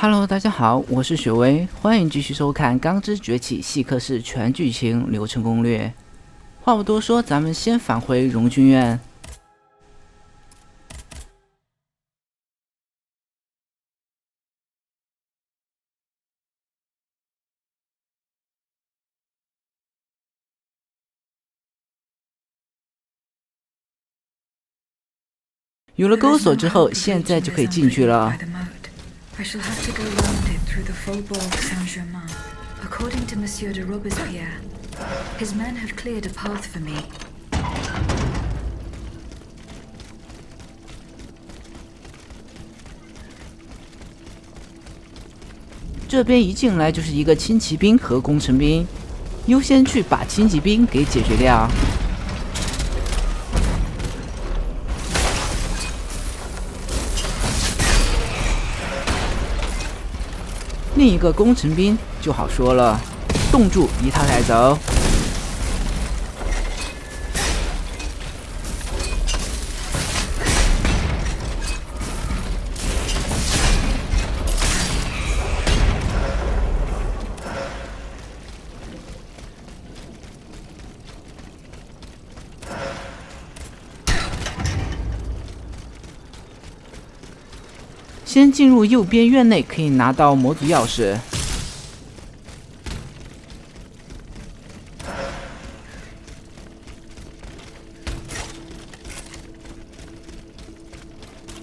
Hello， 大家好，我是雪薇，欢迎继续收看《钢之崛起》细刻式全剧情流程攻略。话不多说，咱们先返回荣军院。有了钩锁之后，现在就可以进去了。 I shall have to go round it through the Faubourg Saint-Germain. According to Monsieur de Robespierre, his men have cleared a path for me. 这边一进来就是一个轻骑兵和工程兵，优先去把轻骑兵给解决掉。 另一个工程兵就好说了，冻住一套带走。先进入右边院内，可以拿到模组钥匙。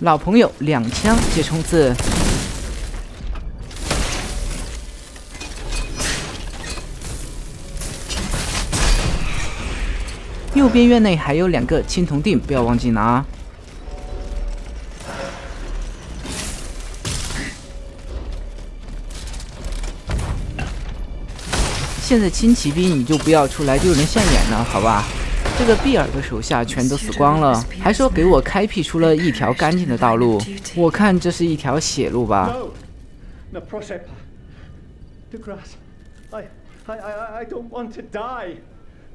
老朋友2枪接冲刺。右边院内还有2个青铜锭，不要忘记拿。 现在轻骑兵你就不要出来丢人现眼了，好吧？这个比尔的手下全都死光了，还说给我开辟出了一条干净的道路，我看这是一条血路吧。No, proszę, de grâce, I don't want to die,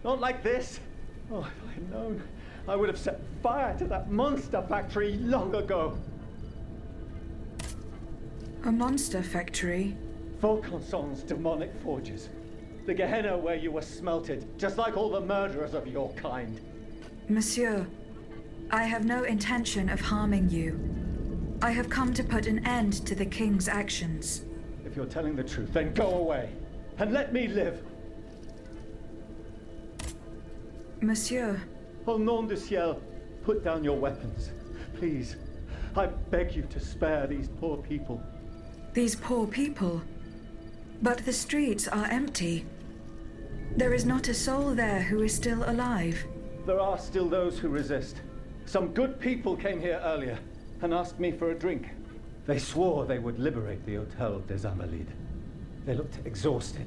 not like this. Oh, if I had known, I would have set fire to that monster factory long ago. A monster factory? Vaucanson's demonic forges. The Gehenna where you were smelted, just like all the murderers of your kind. Monsieur, I have no intention of harming you. I have come to put an end to the king's actions. If you're telling the truth, then go away, and let me live. Monsieur. Au nom du ciel, put down your weapons. Please, I beg you to spare these poor people. These poor people? But the streets are empty. There is not a soul there who is still alive. There are still those who resist. Some good people came here earlier and asked me for a drink. They swore they would liberate the Hôtel des Invalides. They looked exhausted,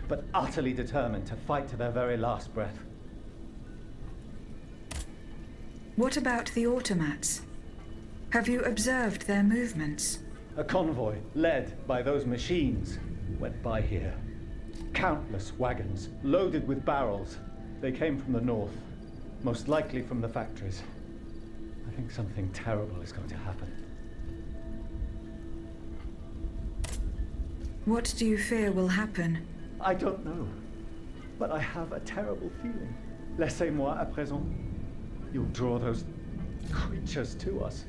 but utterly determined to fight to their very last breath. What about the automats? Have you observed their movements? A convoy, led by those machines, went by here. Countless wagons, loaded with barrels. They came from the north, most likely from the factories. I think something terrible is going to happen. What do you fear will happen? I don't know, but I have a terrible feeling. Laissez-moi à présent. You'll draw those creatures to us.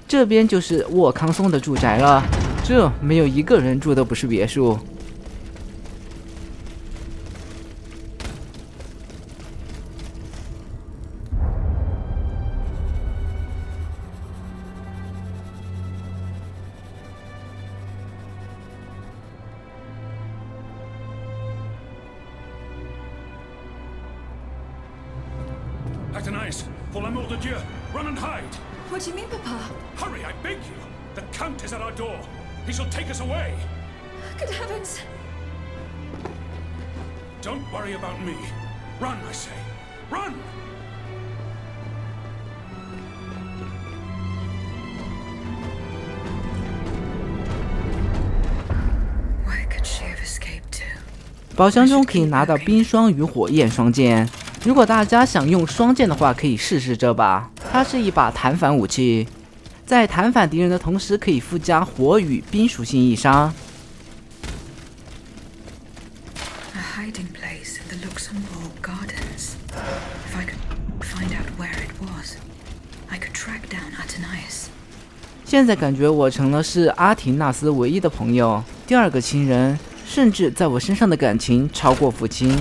这边就是沃康松的住宅了，这没有一个人住的不是别墅。Athénaïs, pour l'amour de Dieu, run and hide! What do you mean, Papa? Hurry, I beg you! The Count is at our door. He shall take us away. Good heavens! Don't worry about me. Run, I say. Run! Where could she have escaped to? 宝箱中可以拿到冰霜与火焰双剑，如果大家想用双剑的话，可以试试这把。它是一把弹反武器，在弹反敌人的同时可以附加火与冰属性易伤。A hiding place in the Luxembourg Gardens. If I could find out where it was, I could track down Athenais. 现在感觉我成了是阿廷纳斯唯一的朋友，第二个亲人，甚至在我身上的感情超过父亲。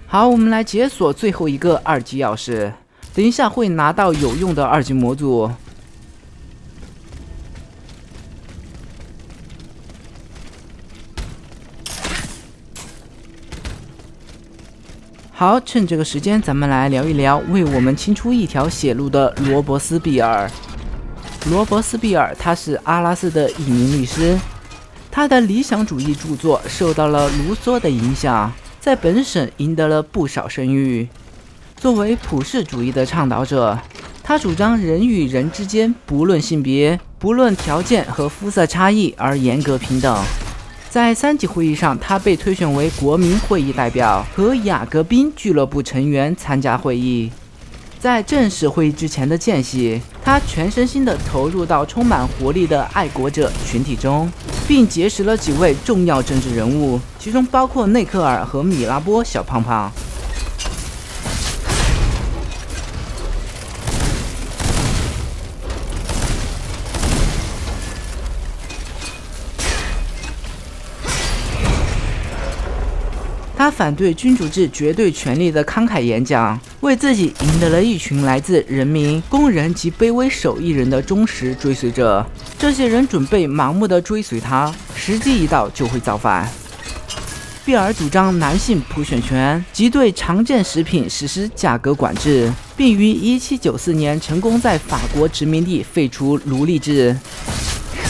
好，我们来解锁最后一个2级钥匙，等一下会拿到有用的2级模组。好，趁这个时间，咱们来聊一聊为我们清出一条血路的罗伯斯庇尔。罗伯斯庇尔，他是阿拉斯的一名律师，他的理想主义著作受到了卢梭的影响，在本省赢得了不少声誉。作为普世主义的倡导者，他主张人与人之间不论性别、不论条件和肤色差异而严格平等。在3级会议上，他被推选为国民会议代表和雅各宾俱乐部成员参加会议。在正式会议之前的间隙，他全身心地投入到充满活力的爱国者群体中，并结识了几位重要政治人物，其中包括内克尔和米拉波小胖胖。他反对君主制绝对权力的慷慨演讲，为自己赢得了一群来自人民、工人及卑微手艺人的忠实追随者。这些人准备盲目地追随他，时机一到就会造反。比尔主张男性普选权及对常见食品实施价格管制，并于1794年成功在法国殖民地废除奴隶制。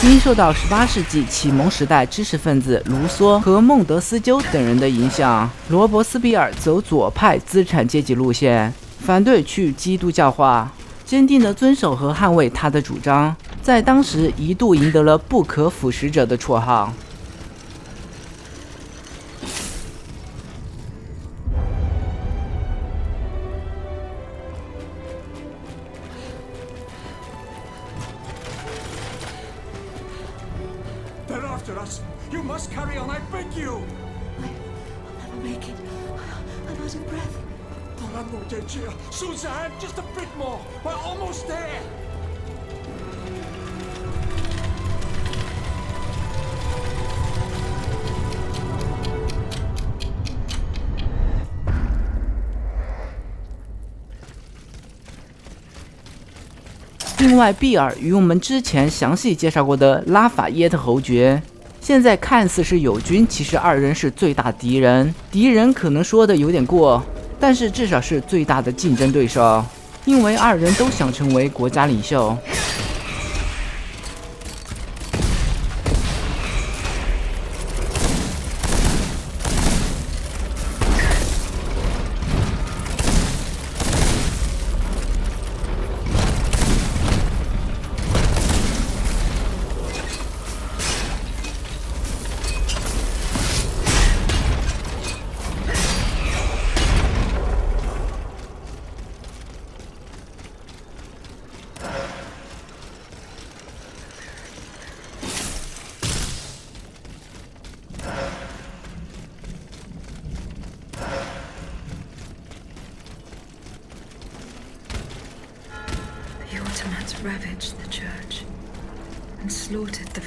因受到18世纪启蒙时代知识分子卢梭和孟德斯鸠等人的影响，罗伯斯庇尔走左派资产阶级路线，反对去基督教化，坚定地遵守和捍卫他的主张，在当时一度赢得了不可腐蚀者的绰号。They're after us. You must carry on, I beg you. I'll never make it. I'm out of breath. Dans l'amour de Dieu. Suzanne, just a bit more. We're almost there. 另外，比尔与我们之前详细介绍过的拉法耶特侯爵，现在看似是友军，其实2人是最大敌人。敌人可能说的有点过，但是至少是最大的竞争对手，因为2人都想成为国家领袖。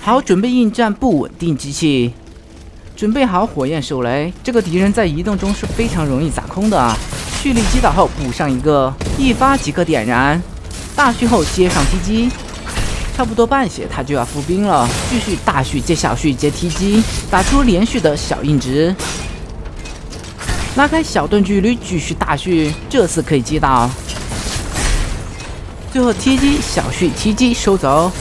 好，准备应战不稳定机器，准备好火焰手雷。这个敌人在移动中是非常容易砸空的啊！蓄力击倒后补上一个，一发即可点燃。大蓄后接上踢击，差不多半血他就要复兵了。继续大蓄接小蓄接踢击，打出连续的小硬直。拉开小段距离，继续大蓄，这次可以击倒。最后踢击小蓄踢击收走。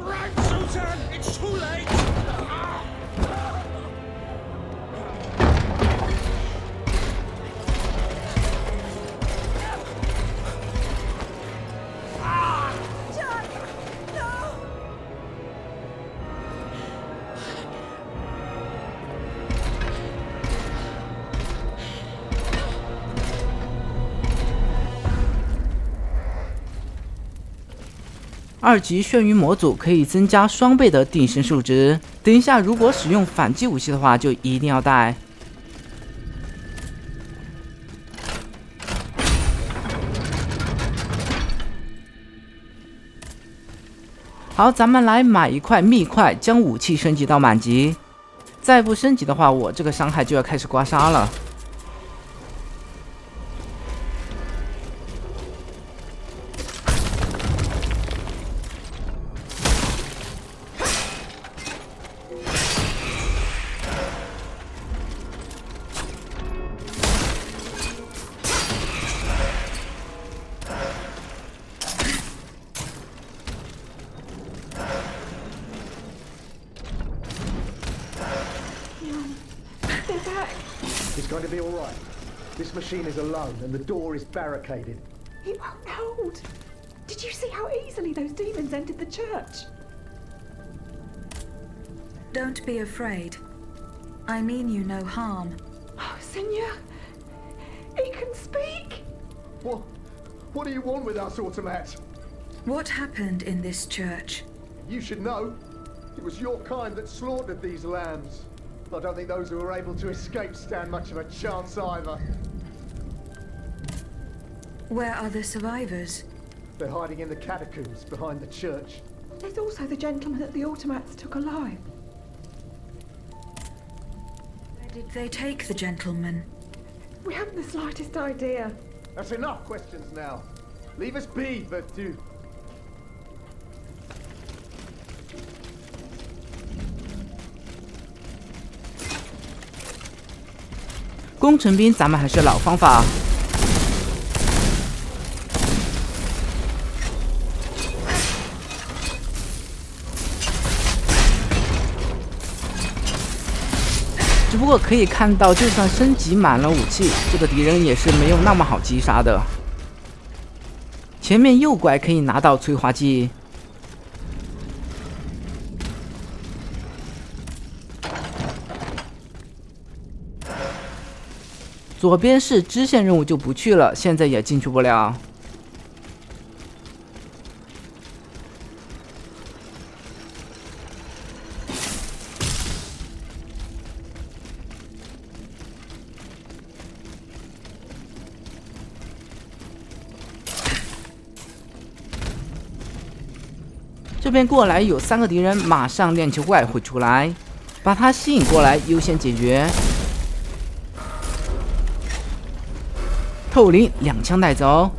Right, Suzanne! 2级眩晕模组可以增加双倍的定身数值，等一下如果使用反击武器的话，就一定要带。好，咱们来买一块密块，将武器升级到满级。再不升级的话，我这个伤害就要开始刮痧了。It's going to be all right. This machine is alone and the door is barricaded. It won't hold. Did you see how easily those demons entered the church? Don't be afraid. I mean you no harm. Oh, Seigneur, he can speak. What do you want with us, Automat? What happened in this church? You should know. It was your kind that slaughtered these lambs. I don't think those who were able to escape stand much of a chance either. Where are the survivors? They're hiding in the catacombs behind the church. There's also the gentleman that the automats took alive. Where did they take the gentleman? We haven't the slightest idea. That's enough questions now. Leave us be, Vertu. 工程兵，咱们还是老方法。只不过可以看到，就算升级满了武器，这个敌人也是没有那么好击杀的。前面右拐可以拿到催化剂。左边是支线任务就不去了，现在也进去不了。这边过来有3个敌人，马上链球怪会出来，把他吸引过来，优先解决。透灵2枪带走，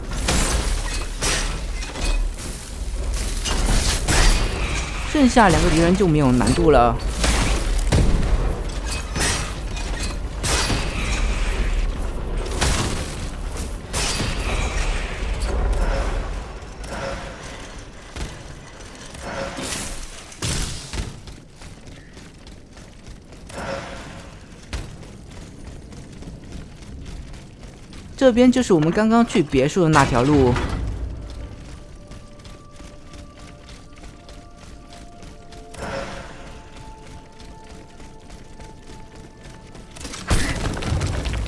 剩下2个敌人就没有难度了。这边就是我们刚刚去别墅的那条路。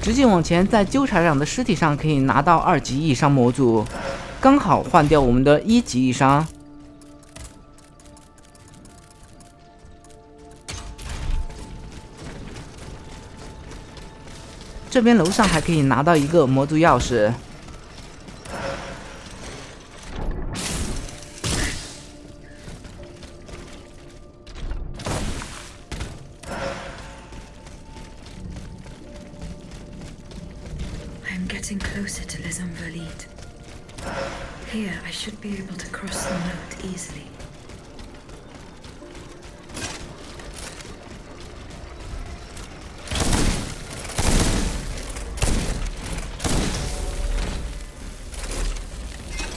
直接往前，在纠察长的尸体上可以拿到2级异伤模组，刚好换掉我们的1级异伤。这边楼上还可以拿到一个模组钥匙。I'm getting closer to Les Invalides. Here, I should be able to cross the moat easily.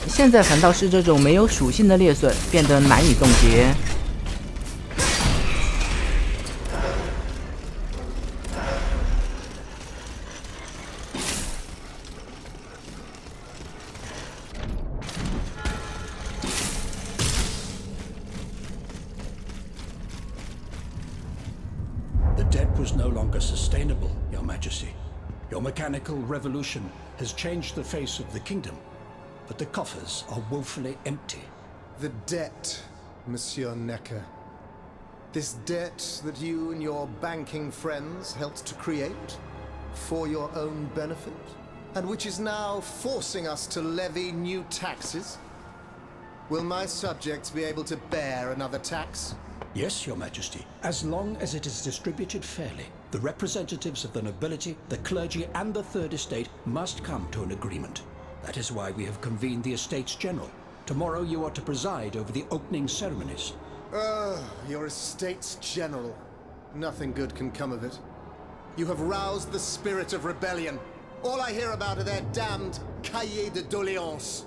现在反倒是这种没有属性的裂损变得难以冻结。The debt was no longer sustainable, Your Majesty. Your mechanical revolution has changed the face of the kingdom, but the coffers are woefully empty. The debt, Monsieur Necker. This debt that you and your banking friends helped to create for your own benefit, and which is now forcing us to levy new taxes. Will my subjects be able to bear another tax? Yes, Your Majesty, as long as it is distributed fairly. The representatives of the nobility, the clergy, and the Third Estate must come to an agreement. That is why we have convened the Estates General. Tomorrow you are to preside over the opening ceremonies. Your Estates General. Nothing good can come of it. You have roused the spirit of rebellion. All I hear about are their damned cahiers de doléances.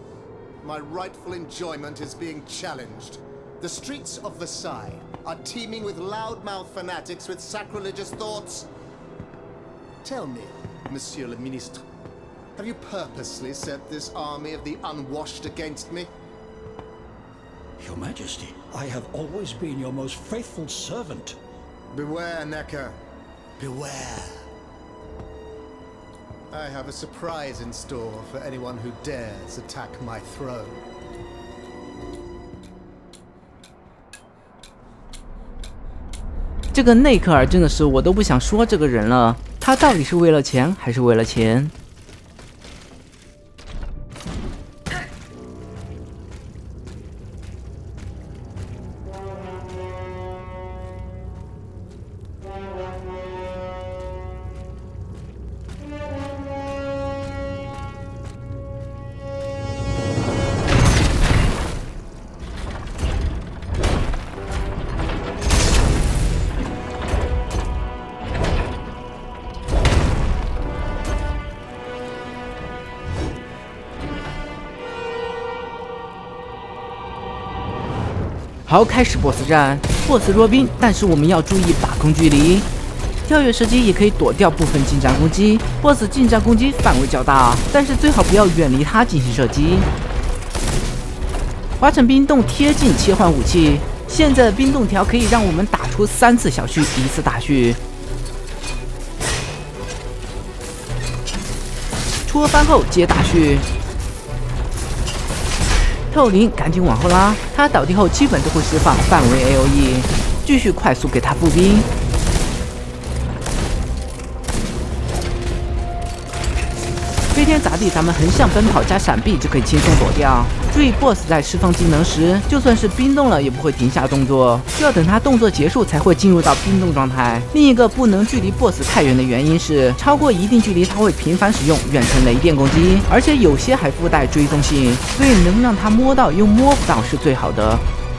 My rightful enjoyment is being challenged. The streets of Versailles are teeming with loudmouth fanatics with sacrilegious thoughts. Tell me, Monsieur le Ministre, have you purposely set this army of the unwashed against me? Your Majesty, I have always been your most faithful servant. Beware, Necker. Beware. I have a surprise in store for anyone who dares attack my throne. 这个内克尔真的是我都不想说这个人了，他到底是为了钱还是为了钱？好，开始 BOSS 战 ，BOSS 弱兵，但是我们要注意把控距离。跳跃射击也可以躲掉部分近战攻击 ，BOSS 近战攻击范围较大，但是最好不要远离他进行射击。滑铲冰冻贴近切换武器，现在的冰冻条可以让我们打出3次小旭，1次大旭。出额翻后接大旭。 透灵，赶紧往后拉！他倒地后基本都会释放范围 AOE， 继续快速给他步兵。飞天砸地，咱们横向奔跑加闪避就可以轻松躲掉。注意 BOSS 在释放技能时，就算是冰冻了也不会停下动作，要等他动作结束才会进入到冰冻状态。另一个不能距离 BOSS 太远的原因是，超过一定距离他会频繁使用远程雷电攻击，而且有些还附带追踪性，所以能让他摸到又摸不到是最好的。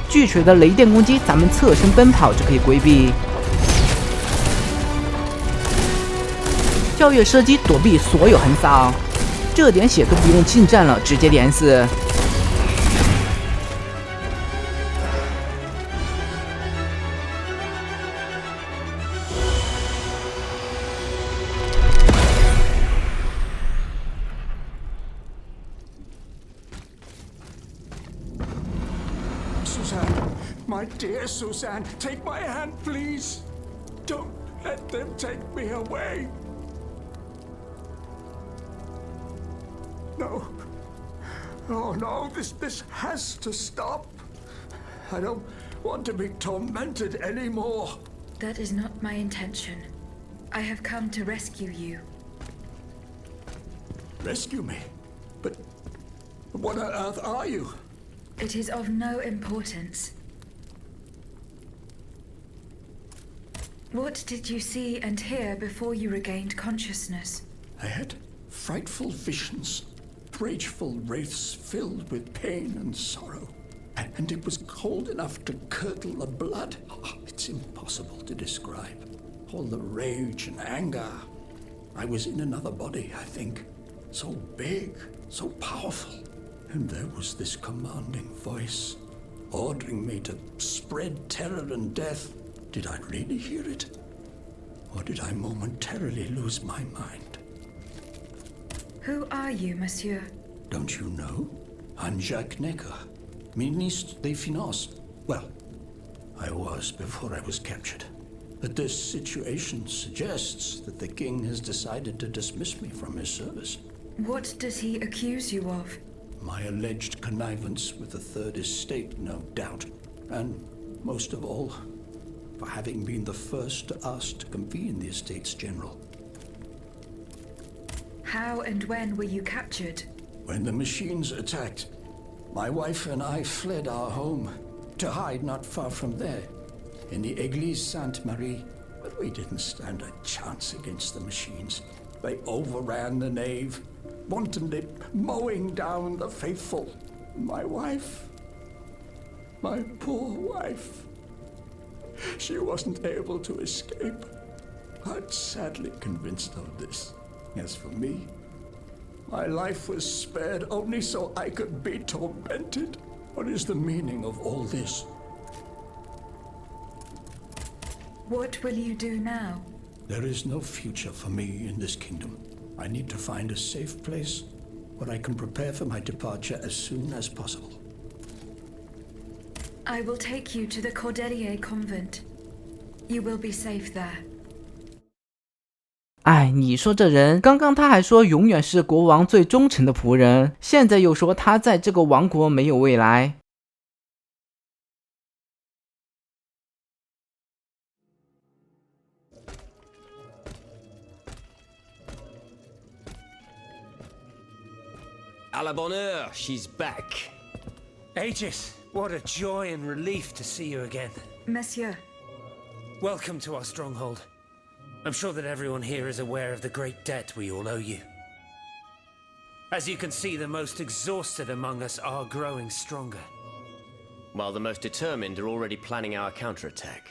巨锤的雷电攻击，咱们侧身奔跑就可以规避。跳跃射击躲避所有横扫。 这点血都不用近战了，直接连死。Suzanne, my dear Suzanne, take my hand, please. Don't let them take me away. No. Oh no, this has to stop. I don't want to be tormented anymore. That is not my intention. I have come to rescue you. Rescue me? But what on earth are you? It is of no importance. What did you see and hear before you regained consciousness? I had frightful visions. Rageful wraiths filled with pain and sorrow. And it was cold enough to curdle the blood. Oh, it's impossible to describe. All the rage and anger. I was in another body, I think. So big, so powerful. And there was this commanding voice, ordering me to spread terror and death. Did I really hear it? Or did I momentarily lose my mind? Who are you, monsieur? Don't you know? I'm Jacques Necker, Ministre des Finances. Well, I was before I was captured. But this situation suggests that the king has decided to dismiss me from his service. What does he accuse you of? My alleged connivance with the Third Estate, no doubt. And most of all, for having been the first to ask to convene the Estates General. How and when were you captured? When the machines attacked, my wife and I fled our home to hide not far from there, in the Église Sainte-Marie. But we didn't stand a chance against the machines. They overran the nave, wantonly mowing down the faithful. My wife, my poor wife, she wasn't able to escape. I'm sadly convinced of this. As for me, my life was spared only so I could be tormented. What is the meaning of all this? What will you do now? There is no future for me in this kingdom. I need to find a safe place where I can prepare for my departure as soon as possible. I will take you to the Cordelier convent. You will be safe there. 哎，你说这人，刚刚他还说永远是国王最忠诚的仆人，现在又说他在这个王国没有未来。À la bonne heure, she's back. Aegis, what a joy and relief to see you again. Monsieur, Welcome to our stronghold. I'm sure that everyone here is aware of the great debt we all owe you. As you can see, the most exhausted among us are growing stronger. While the most determined are already planning our counterattack.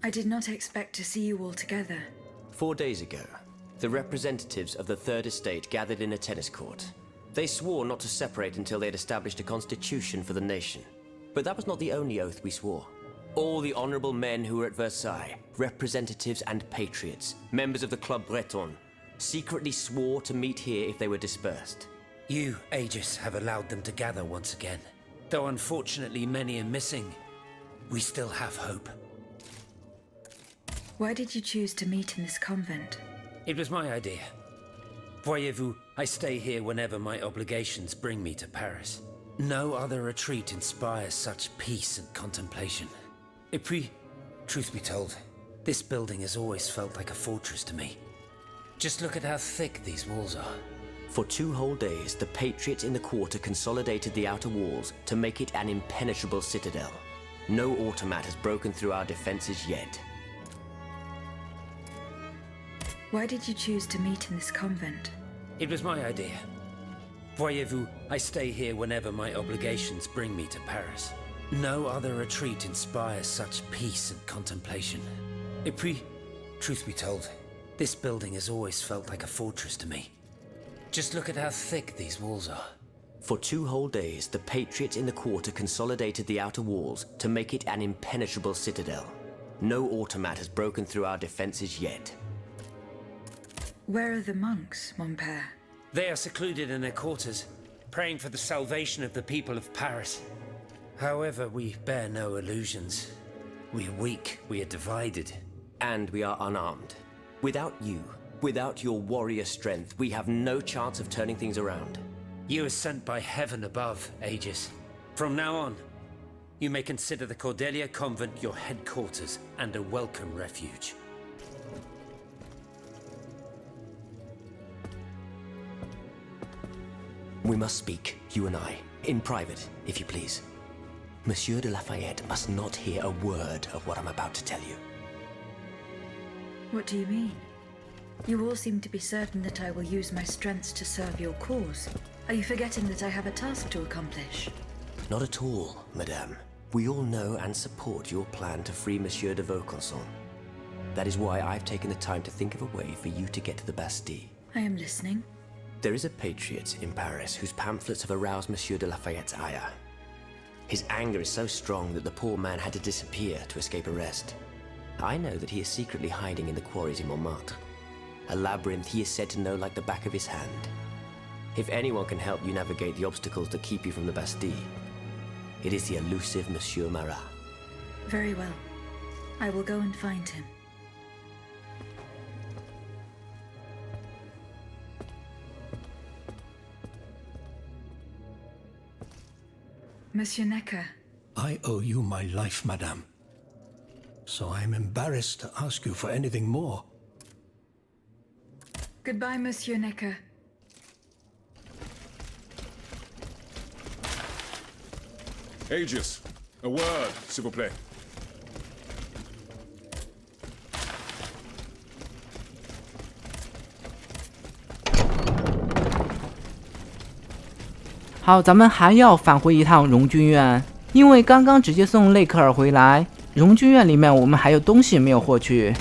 I did not expect to see you all together. 4 days ago, the representatives of the Third Estate gathered in a tennis court. They swore not to separate until they had established a constitution for the nation. But that was not the only oath we swore. All the honorable men who were at Versailles, representatives and patriots, members of the Club Breton, secretly swore to meet here if they were dispersed. You, Aegis, have allowed them to gather once again. Though unfortunately many are missing, we still have hope. Why did you choose to meet in this convent? It was my idea. Voyez-vous, I stay here whenever my obligations bring me to Paris. No other retreat inspires such peace and contemplation. Et puis, truth be told, this building has always felt like a fortress to me. Just look at how thick these walls are. For 2 whole days, the patriots in the quarter consolidated the outer walls to make it an impenetrable citadel. No automat has broken through our defenses yet. Why did you choose to meet in this convent? It was my idea. Voyez-vous, I stay here whenever my obligations bring me to Paris. No other retreat inspires such peace and contemplation. Et puis, truth be told, this building has always felt like a fortress to me. Just look at how thick these walls are. For 2 whole days, the patriots in the quarter consolidated the outer walls to make it an impenetrable citadel. No automat has broken through our defenses yet. Where are the monks, mon père? They are secluded in their quarters, praying for the salvation of the people of Paris. However, we bear no illusions. We are weak, we are divided. And we are unarmed. Without you, without your warrior strength, we have no chance of turning things around. You are sent by heaven above, Aegis. From now on, you may consider the Cordelia Convent your headquarters and a welcome refuge. We must speak, you and I, in private, if you please. Monsieur de Lafayette must not hear a word of what I'm about to tell you. What do you mean? You all seem to be certain that I will use my strengths to serve your cause. Are you forgetting that I have a task to accomplish? Not at all, madame. We all know and support your plan to free Monsieur de Vaucanson. That is why I've taken the time to think of a way for you to get to the Bastille. I am listening. There is a patriot in Paris whose pamphlets have aroused Monsieur de Lafayette's ire. His anger is so strong that the poor man had to disappear to escape arrest. I know that he is secretly hiding in the quarries in Montmartre, a labyrinth he is said to know like the back of his hand. If anyone can help you navigate the obstacles that keep you from the Bastille, it is the elusive Monsieur Marat. Very well. I will go and find him. Monsieur Necker. I owe you my life, madame. So I'm embarrassed to ask you for anything more. Goodbye, Monsieur Necker. Aegis, a word, s'il vous plaît. 好，咱们还要返回一趟荣军院，因为刚刚直接送内克尔回来，荣军院里面我们还有东西没有获取。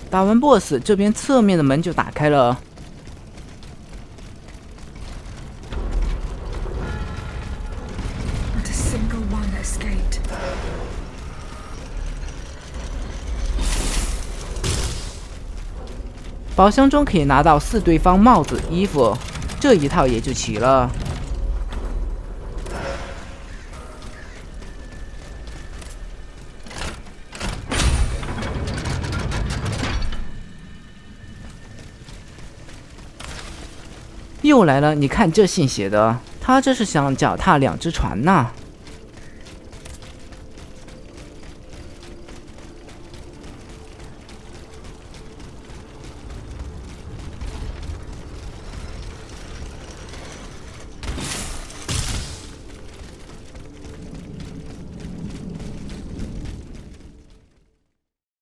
打完 BOSS， 这边侧面的门就打开了。Not a single one escaped. 宝箱中可以拿到4对方帽子、衣服，这一套也就齐了。又来了，你看这信写的，他这是想脚踏2只船呐。